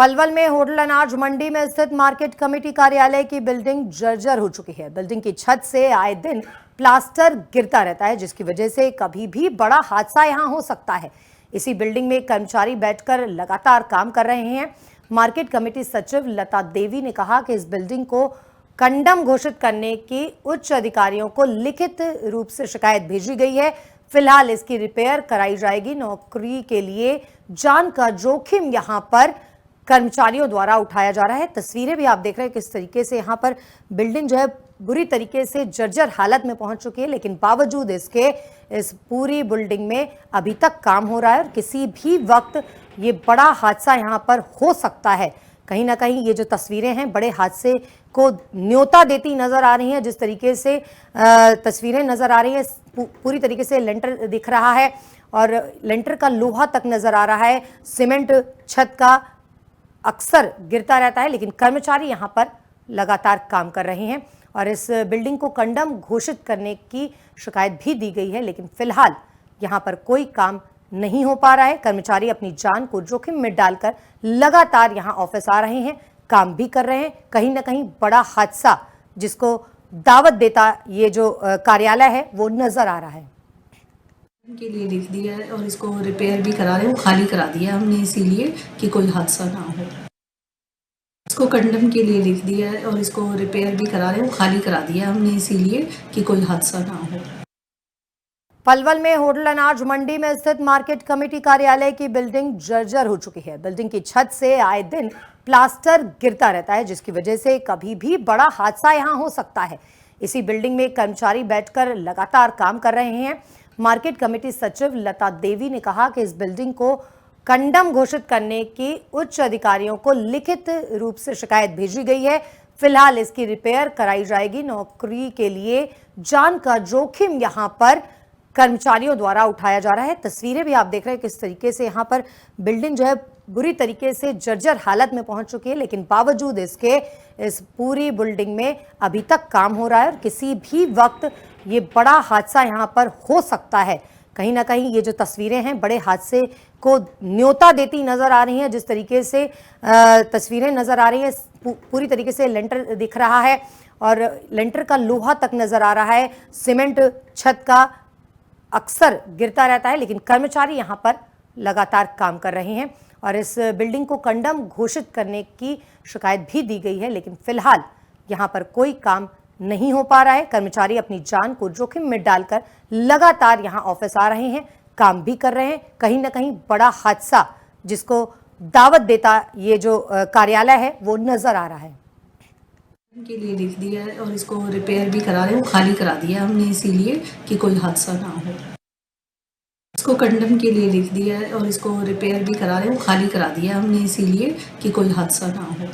पलवल में होटल अनाज मंडी में स्थित मार्केट कमेटी कार्यालय की बिल्डिंग जर्जर हो चुकी है। बिल्डिंग की छत से आए दिन प्लास्टर गिरता रहता है, जिसकी वजह से कभी भी बड़ा हादसा यहां हो सकता है। इसी बिल्डिंग में कर्मचारी बैठकर लगातार काम कर रहे हैं। मार्केट कमेटी सचिव लता देवी ने कहा कि इस बिल्डिंग को कंडम घोषित करने की उच्च अधिकारियों को लिखित रूप से शिकायत भेजी गई है। फिलहाल इसकी रिपेयर कराई जाएगी। नौकरी के लिए जान का जोखिम यहां पर कर्मचारियों द्वारा उठाया जा रहा है। तस्वीरें भी आप देख रहे हैं किस तरीके से यहां पर बिल्डिंग जो है बुरी तरीके से जर्जर हालत में पहुंच चुकी है, लेकिन बावजूद इसके इस पूरी बिल्डिंग में अभी तक काम हो रहा है और किसी भी वक्त ये बड़ा हादसा यहां पर हो सकता है। कहीं ना कहीं ये जो तस्वीरें हैं बड़े हादसे को न्योता देती नजर आ रही हैं। जिस तरीके से तस्वीरें नजर आ रही हैं, पूरी तरीके से लेंटर दिख रहा है और लेंटर का लोहा तक नजर आ रहा है। सीमेंट छत का अक्सर गिरता रहता है, लेकिन कर्मचारी यहां पर लगातार काम कर रहे हैं और इस बिल्डिंग को कंडम घोषित करने की शिकायत भी दी गई है, लेकिन फिलहाल यहां पर कोई काम नहीं हो पा रहा है। कर्मचारी अपनी जान को जोखिम में डालकर लगातार यहां ऑफिस आ रहे हैं, काम भी कर रहे हैं। कहीं ना कहीं बड़ा हादसा जिसको दावत देता ये जो कार्यालय है वो नजर आ रहा है। के लिए लिख दिया है और इसको रिपेयर भी करा रहे हैं, वो खाली करा दिया हमने इसीलिए कि कोई हादसा ना हो। इसको कंडम के लिए लिख दिया है और इसको रिपेयर भी करा रहे हैं, वो खाली करा दिया हमने इसीलिए कि कोई हादसा ना हो। पलवल में होटल अनाज मंडी में स्थित मार्केट कमेटी कार्यालय की बिल्डिंग जर्जर हो चुकी है। बिल्डिंग की छत से आए दिन प्लास्टर गिरता रहता है, जिसकी वजह से कभी भी बड़ा हादसा यहां हो सकता है। इसी बिल्डिंग में कर्मचारी बैठकर लगातार काम कर रहे हैं। मार्केट कमेटी सचिव लता देवी ने कहा कि इस बिल्डिंग को कंडम घोषित करने की उच्च अधिकारियों को लिखित रूप से शिकायत भेजी गई है। फिलहाल इसकी रिपेयर कराई जाएगी। नौकरी के लिए जान का जोखिम यहां पर कर्मचारियों द्वारा उठाया जा रहा है। तस्वीरें भी आप देख रहे हैं किस तरीके से यहां पर बिल्डिंग जो है बुरी तरीके से जर्जर हालत में पहुंच चुकी है, लेकिन बावजूद इसके इस पूरी बिल्डिंग में अभी तक काम हो रहा है और किसी भी वक्त ये बड़ा हादसा यहां पर हो सकता है। कहीं ना कहीं ये जो तस्वीरें हैं बड़े हादसे को न्योता देती नजर आ रही हैं। जिस तरीके से तस्वीरें नजर आ रही हैं, पूरी तरीके से लेंटर दिख रहा है और लेंटर का लोहा तक नजर आ रहा है। सीमेंट छत का अक्सर गिरता रहता है, लेकिन कर्मचारी यहां पर लगातार काम कर रहे हैं और इस बिल्डिंग को कंडम घोषित करने की शिकायत भी दी गई है, लेकिन फिलहाल यहां पर कोई काम नहीं हो पा रहा है। कर्मचारी अपनी जान को जोखिम में डालकर लगातार यहां ऑफिस आ रहे हैं, काम भी कर रहे हैं। कहीं ना कहीं बड़ा हादसा जिसको दावत देता ये जो कार्यालय है वो नजर आ रहा है। के लिए लिख दिया है और इसको रिपेयर भी करा रहे हैं, वो खाली करा दिया हमने इसीलिए कि कोई हादसा ना हो। इसको कंडम के लिए लिख दिया है और इसको रिपेयर भी करा रहे हैं, वो खाली करा दिया हमने इसीलिए कि कोई हादसा ना हो।